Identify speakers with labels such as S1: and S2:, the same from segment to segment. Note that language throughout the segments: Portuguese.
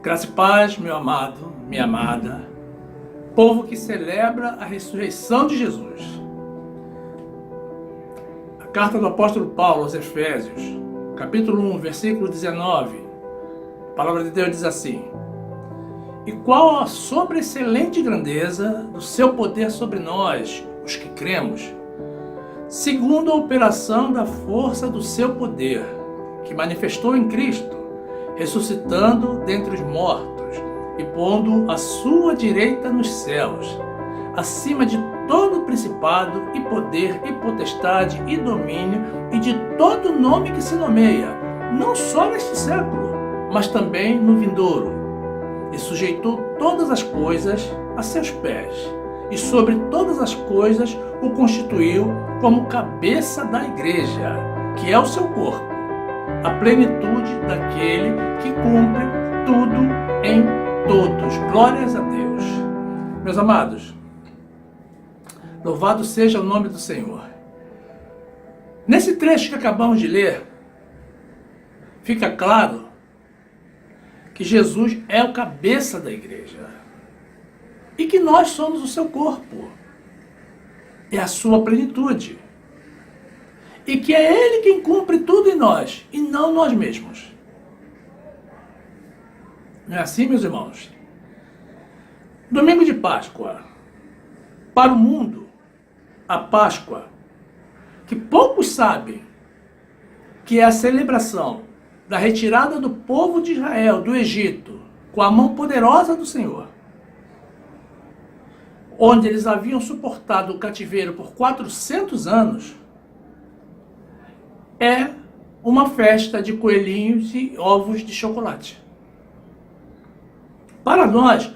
S1: Graça e paz, meu amado, minha amada, povo que celebra a ressurreição de Jesus. A carta do apóstolo Paulo aos Efésios, capítulo 1, versículo 19, a palavra de Deus diz assim: E qual a sobreexcelente grandeza do seu poder sobre nós, os que cremos, segundo a operação da força do seu poder, que manifestou em Cristo, ressuscitando dentre os mortos e pondo a sua direita nos céus, acima de todo principado e poder e potestade e domínio e de todo nome que se nomeia, não só neste século, mas também no vindouro, e sujeitou todas as coisas a seus pés, e sobre todas as coisas o constituiu como cabeça da igreja, que é o seu corpo, a plenitude daquele que cumpre tudo em todos. Glórias a Deus. Meus amados, louvado seja o nome do Senhor. Nesse trecho que acabamos de ler, fica claro que Jesus é o cabeça da igreja e que nós somos o seu corpo, é a sua plenitude. E que é Ele quem cumpre tudo em nós, e não nós mesmos. Não é assim, meus irmãos? Domingo de Páscoa. Para o mundo, a Páscoa, que poucos sabem que é a celebração da retirada do povo de Israel do Egito, com a mão poderosa do Senhor, onde eles haviam suportado o cativeiro por 400 anos, é uma festa de coelhinhos e ovos de chocolate. Para nós,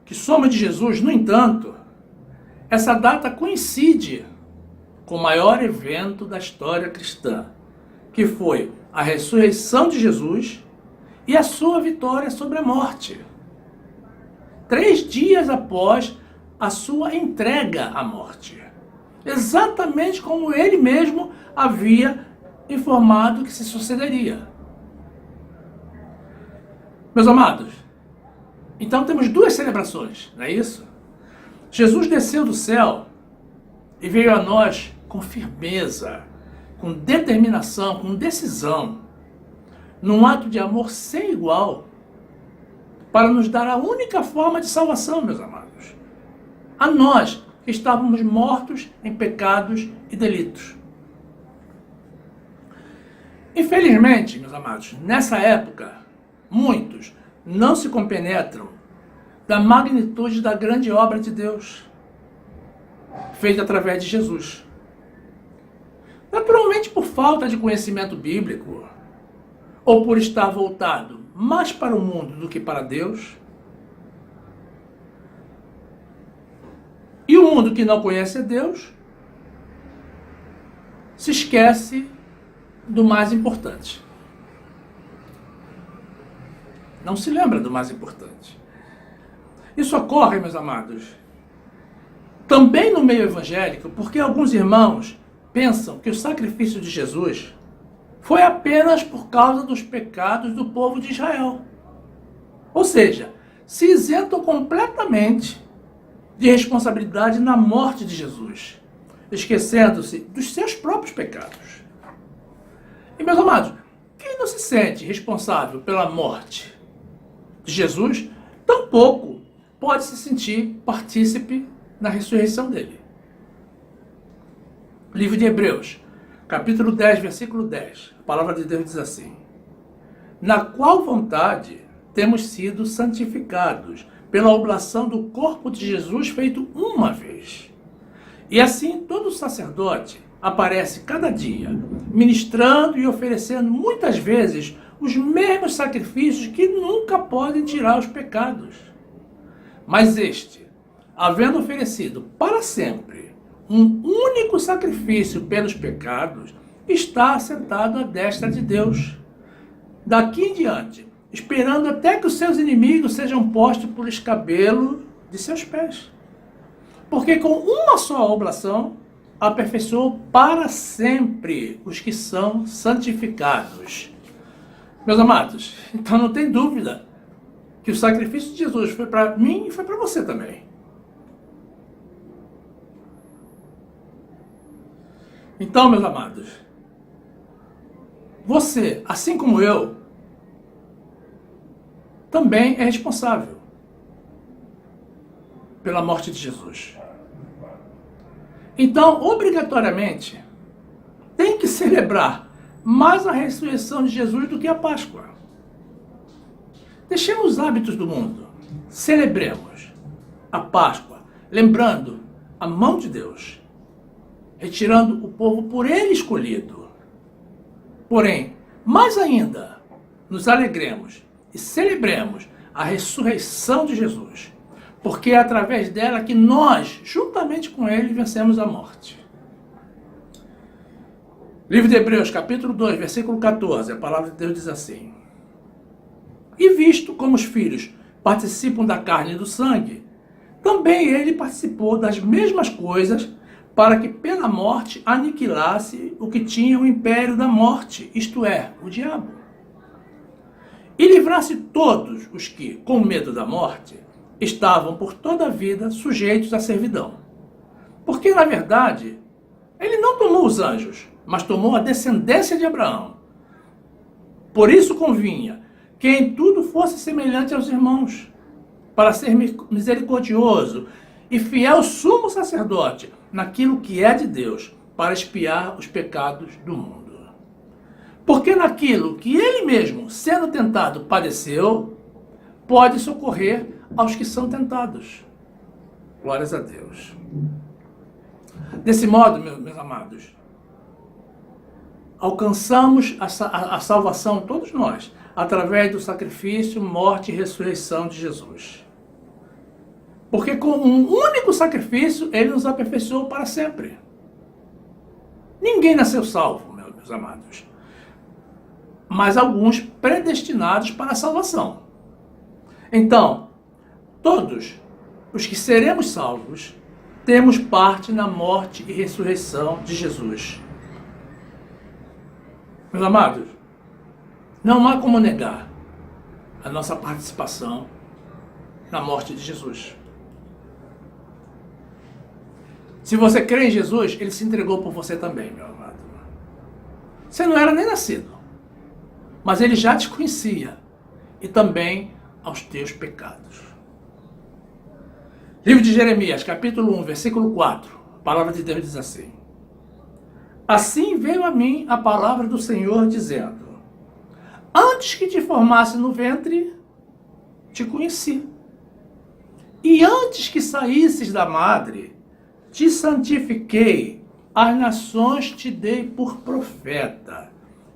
S1: que somos de Jesus, no entanto, essa data coincide com o maior evento da história cristã, que foi a ressurreição de Jesus e a sua vitória sobre a morte. 3 dias após a sua entrega à morte. Exatamente como ele mesmo havia informado que se sucederia. Meus amados, então temos 2 celebrações, não é isso? Jesus desceu do céu e veio a nós com firmeza, com determinação, com decisão, num ato de amor sem igual, para nos dar a única forma de salvação, meus amados. A nós que estávamos mortos em pecados e delitos. Infelizmente, meus amados, nessa época, muitos não se compenetram da magnitude da grande obra de Deus, feita através de Jesus. Naturalmente por falta de conhecimento bíblico, ou por estar voltado mais para o mundo do que para Deus. E o mundo que não conhece a Deus se esquece do mais importante. Não se lembra do mais importante. Isso ocorre, meus amados, também no meio evangélico, porque alguns irmãos pensam que o sacrifício de Jesus foi apenas por causa dos pecados do povo de Israel. Ou seja, se isentam completamente de responsabilidade na morte de Jesus, esquecendo-se dos seus próprios pecados. E, meus amados, quem não se sente responsável pela morte de Jesus, tampouco pode se sentir partícipe na ressurreição dele. Livro de Hebreus, capítulo 10, versículo 10. A palavra de Deus diz assim: Na qual vontade temos sido santificados pela oblação do corpo de Jesus feito uma vez. E assim todo sacerdote aparece cada dia, ministrando e oferecendo muitas vezes os mesmos sacrifícios que nunca podem tirar os pecados. Mas este, havendo oferecido para sempre um único sacrifício pelos pecados, está assentado à destra de Deus. Daqui em diante, esperando até que os seus inimigos sejam postos por escabelo de seus pés. Porque com uma só oblação, aperfeiçoou para sempre os que são santificados. Meus amados, então não tem dúvida que o sacrifício de Jesus foi para mim e foi para você também. Então, meus amados, você, assim como eu, também é responsável pela morte de Jesus. Então, obrigatoriamente, tem que celebrar mais a ressurreição de Jesus do que a Páscoa. Deixemos os hábitos do mundo. Celebremos a Páscoa, lembrando a mão de Deus, retirando o povo por ele escolhido. Porém, mais ainda, nos alegremos e celebremos a ressurreição de Jesus, porque é através dela que nós, juntamente com ele, vencemos a morte. Livro de Hebreus, capítulo 2, versículo 14, a palavra de Deus diz assim: E visto como os filhos participam da carne e do sangue, também ele participou das mesmas coisas, para que pela morte aniquilasse o que tinha o império da morte, isto é, o diabo. E livrasse todos os que, com medo da morte, estavam por toda a vida sujeitos à servidão. Porque, na verdade, ele não tomou os anjos, mas tomou a descendência de Abraão. Por isso convinha que em tudo fosse semelhante aos irmãos, para ser misericordioso e fiel sumo sacerdote naquilo que é de Deus, para expiar os pecados do mundo. Porque naquilo que ele mesmo, sendo tentado, padeceu, pode socorrer aos que são tentados. Glórias a Deus. Desse modo, meus amados, alcançamos a salvação, todos nós, através do sacrifício, morte e ressurreição de Jesus. Porque com um único sacrifício, ele nos aperfeiçoou para sempre. Ninguém nasceu salvo, meus amados, mas alguns predestinados para a salvação. Então, todos os que seremos salvos, temos parte na morte e ressurreição de Jesus. Meus amados, não há como negar a nossa participação na morte de Jesus. Se você crê em Jesus, ele se entregou por você também, meu amado. Você não era nem nascido, mas ele já te conhecia, e também aos teus pecados. Livro de Jeremias, capítulo 1, versículo 4, a palavra de Deus diz assim: Assim veio a mim a palavra do Senhor, dizendo: Antes que te formasse no ventre, te conheci. E antes que saísses da madre, te santifiquei, as nações te dei por profeta.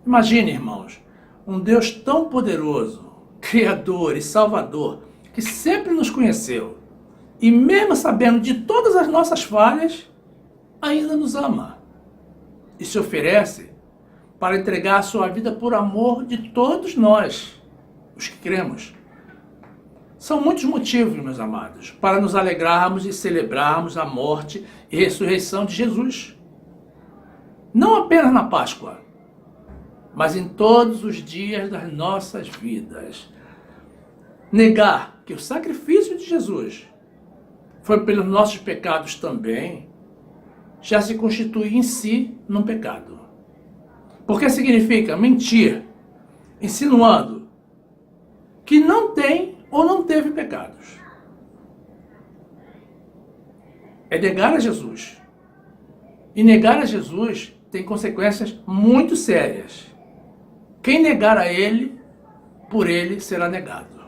S1: Imagine, irmãos, um Deus tão poderoso, Criador e Salvador, que sempre nos conheceu, e mesmo sabendo de todas as nossas falhas, ainda nos ama e se oferece para entregar a sua vida por amor de todos nós, os que cremos. São muitos motivos, meus amados, para nos alegrarmos e celebrarmos a morte e ressurreição de Jesus. Não apenas na Páscoa, mas em todos os dias das nossas vidas. Negar que o sacrifício de Jesus foi pelos nossos pecados também, já se constitui em si num pecado. Porque significa mentir, insinuando que não tem ou não teve pecados. É negar a Jesus. E negar a Jesus tem consequências muito sérias. Quem negar a ele, por ele será negado.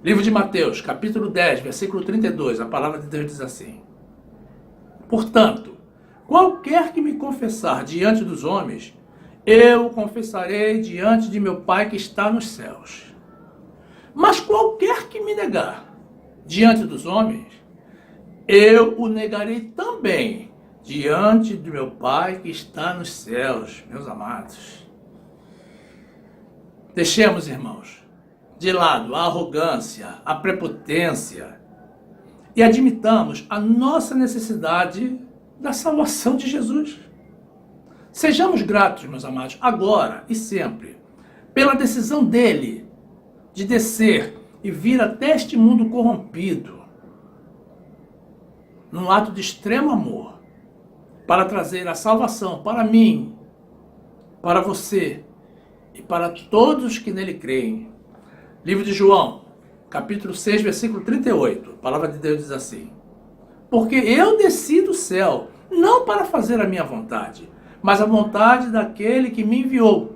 S1: Livro de Mateus, capítulo 10, versículo 32, a palavra de Deus diz assim: Portanto, qualquer que me confessar diante dos homens, eu o confessarei diante de meu Pai que está nos céus. Mas qualquer que me negar diante dos homens, eu o negarei também diante de meu Pai que está nos céus, meus amados. Deixemos, irmãos, de lado a arrogância, a prepotência e admitamos a nossa necessidade da salvação de Jesus. Sejamos gratos, meus amados, agora e sempre, pela decisão dele de descer e vir até este mundo corrompido, num ato de extremo amor, para trazer a salvação para mim, para você e para todos que nele creem. Livro de João, capítulo 6, versículo 38, a palavra de Deus diz assim: porque eu desci do céu, não para fazer a minha vontade, mas a vontade daquele que me enviou.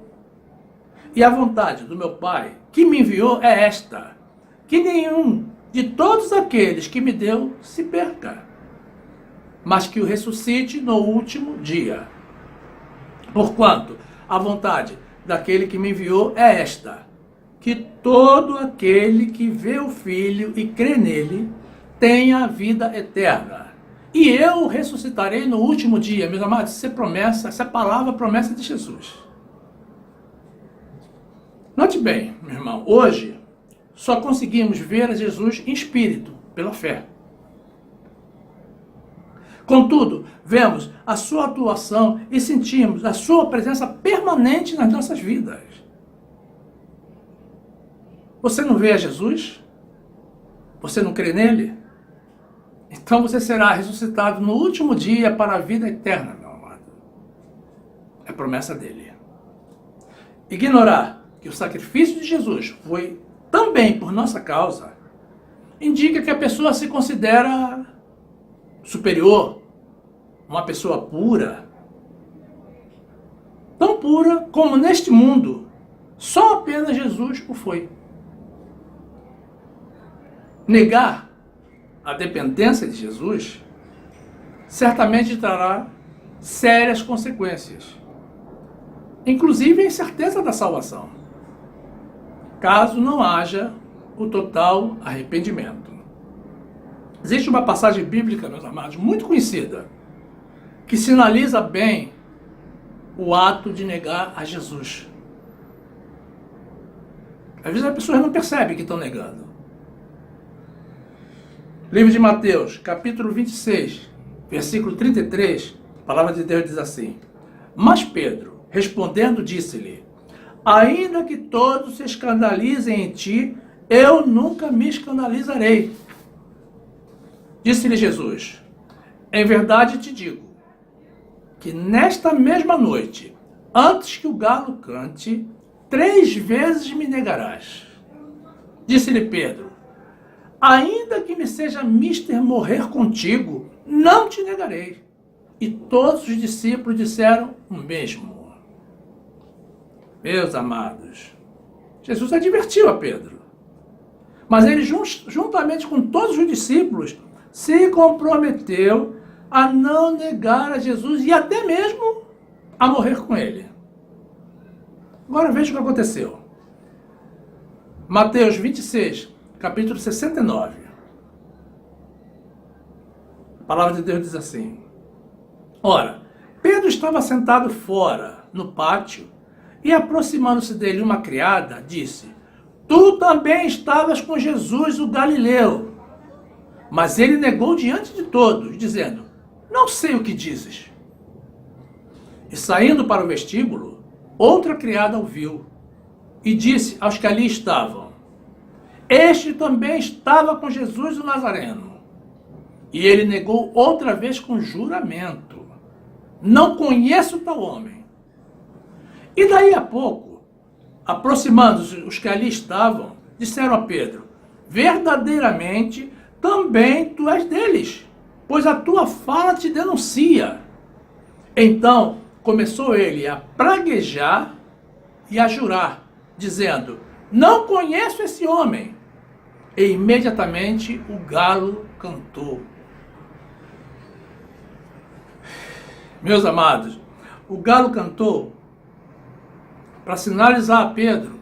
S1: E a vontade do meu Pai, que me enviou, é esta: que nenhum de todos aqueles que me deu se perca, mas que o ressuscite no último dia. Porquanto a vontade daquele que me enviou é esta: que todo aquele que vê o Filho e crê nele tenha a vida eterna. E eu o ressuscitarei no último dia. Meus amados, isso é promessa, essa palavra é promessa de Jesus. Note bem, meu irmão, hoje só conseguimos ver a Jesus em espírito, pela fé. Contudo, vemos a sua atuação e sentimos a sua presença permanente nas nossas vidas. Você não vê a Jesus? Você não crê nele? Então você será ressuscitado no último dia para a vida eterna, meu amado. É promessa dele. Ignorar que o sacrifício de Jesus foi também por nossa causa indica que a pessoa se considera superior, uma pessoa pura. Tão pura como neste mundo só apenas Jesus o foi. Negar a dependência de Jesus certamente trará sérias consequências, inclusive a incerteza da salvação, caso não haja o total arrependimento. Existe uma passagem bíblica, meus amados, muito conhecida, que sinaliza bem o ato de negar a Jesus. Às vezes as pessoas não percebem que estão negando. Livro de Mateus, capítulo 26, versículo 33, a palavra de Deus diz assim: mas Pedro, respondendo, disse-lhe: ainda que todos se escandalizem em ti, eu nunca me escandalizarei. Disse-lhe Jesus: em verdade te digo, que nesta mesma noite, antes que o galo cante, 3 vezes me negarás. Disse-lhe Pedro: ainda que me seja mister morrer contigo, não te negarei. E todos os discípulos disseram o mesmo. Meus amados, Jesus advertiu a Pedro, mas ele, juntamente com todos os discípulos, se comprometeu a não negar a Jesus e até mesmo a morrer com ele. Agora veja o que aconteceu. Mateus 26, capítulo 69. A palavra de Deus diz assim: ora, Pedro estava sentado fora, no pátio, e aproximando-se dele uma criada, disse: tu também estavas com Jesus, o Galileu. Mas ele negou diante de todos, dizendo: não sei o que dizes. E saindo para o vestíbulo, outra criada o viu, e disse aos que ali estavam: este também estava com Jesus o Nazareno. E ele negou outra vez com juramento: não conheço tal homem. E daí a pouco, aproximando-se os que ali estavam, disseram a Pedro: verdadeiramente também tu és deles, pois a tua fala te denuncia. Então começou ele a praguejar e a jurar, dizendo: não conheço esse homem. E imediatamente o galo cantou. Meus amados, o galo cantou para sinalizar a Pedro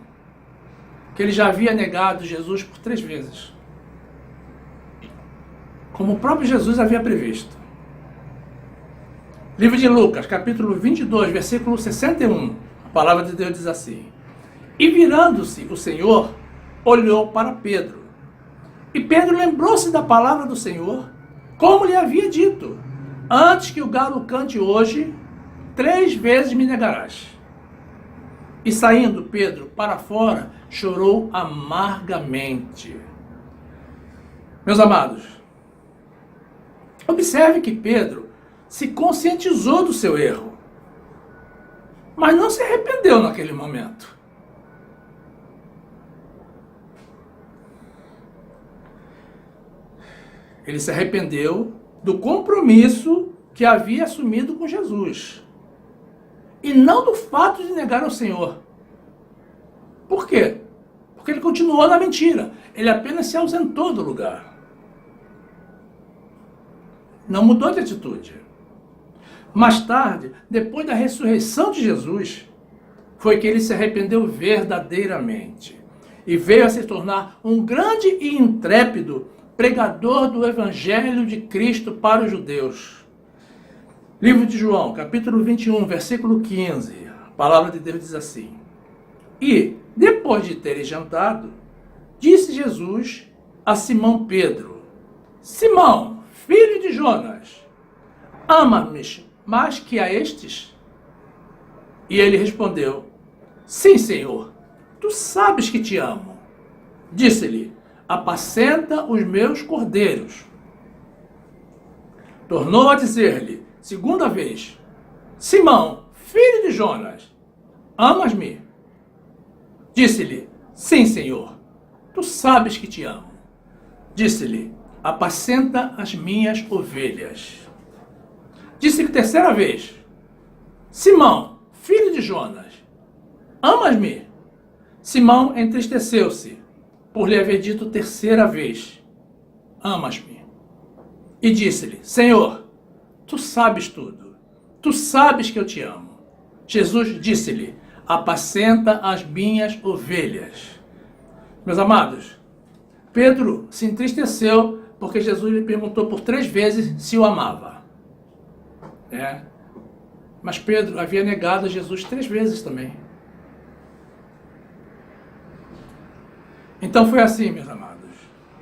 S1: que ele já havia negado Jesus por 3 vezes, como o próprio Jesus havia previsto. Livro de Lucas, capítulo 22, versículo 61, a palavra de Deus diz assim: e virando-se o Senhor, olhou para Pedro. E Pedro lembrou-se da palavra do Senhor, como lhe havia dito: antes que o galo cante hoje, 3 vezes me negarás. E saindo Pedro para fora, chorou amargamente. Meus amados, observe que Pedro se conscientizou do seu erro, mas não se arrependeu naquele momento. Ele se arrependeu do compromisso que havia assumido com Jesus, e não do fato de negar ao Senhor. Por quê? Porque ele continuou na mentira. Ele apenas se ausentou do lugar. Não mudou de atitude. Mais tarde, depois da ressurreição de Jesus, foi que ele se arrependeu verdadeiramente e veio a se tornar um grande e intrépido pregador do Evangelho de Cristo para os judeus. Livro de João, capítulo 21, versículo 15. A palavra de Deus diz assim: E, depois de terem jantado, disse Jesus a Simão Pedro: Simão, filho de Jonas, ama-me mais que a estes? E ele respondeu: Sim, Senhor, tu sabes que te amo. Disse-lhe: Apacenta os meus cordeiros. Tornou a dizer-lhe, segunda vez: Simão, filho de Jonas, amas-me? Disse-lhe: Sim, Senhor, tu sabes que te amo. Disse-lhe: Apacenta as minhas ovelhas. Disse-lhe terceira vez: Simão, filho de Jonas, amas-me? Simão entristeceu-se por lhe haver dito terceira vez: Amas-me? E disse-lhe: Senhor, tu sabes tudo. Tu sabes que eu te amo. Jesus disse-lhe: Apacenta as minhas ovelhas. Meus amados, Pedro se entristeceu porque Jesus lhe perguntou por 3 vezes se o amava. Mas Pedro havia negado a Jesus 3 vezes também. Então foi assim, meus amados.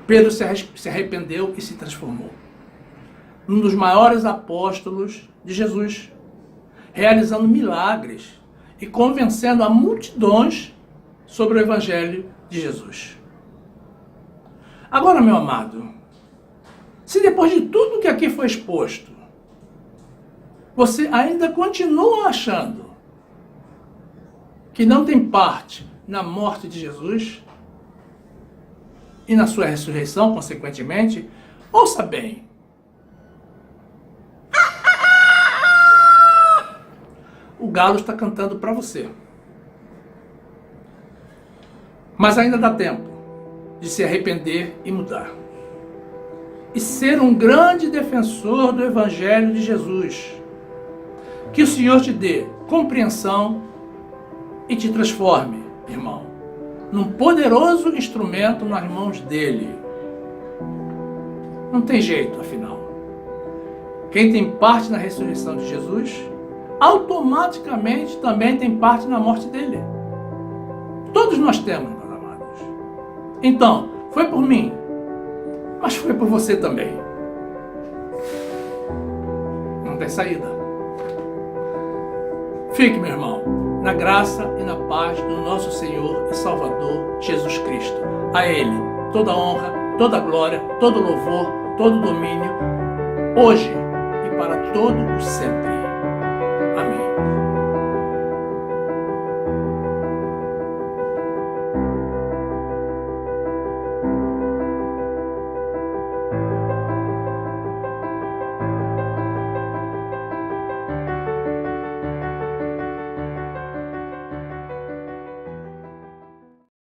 S1: Pedro se arrependeu e se transformou num dos maiores apóstolos de Jesus, realizando milagres e convencendo a multidões sobre o Evangelho de Jesus. Agora, meu amado, se depois de tudo que aqui foi exposto, você ainda continua achando que não tem parte na morte de Jesus e na sua ressurreição, consequentemente, ouça bem. O galo está cantando para você. Mas ainda dá tempo de se arrepender e mudar. E ser um grande defensor do Evangelho de Jesus. Que o Senhor te dê compreensão e te transforme, irmão, num poderoso instrumento nas mãos dele. Não tem jeito, afinal. Quem tem parte na ressurreição de Jesus, automaticamente também tem parte na morte dele. Todos nós temos, meus amados. Então, foi por mim, mas foi por você também. Não tem saída. Fique, meu irmão, na graça e na paz do nosso Senhor e Salvador Jesus Cristo. A Ele toda honra, toda glória, todo louvor, todo domínio, hoje e para todo o sempre.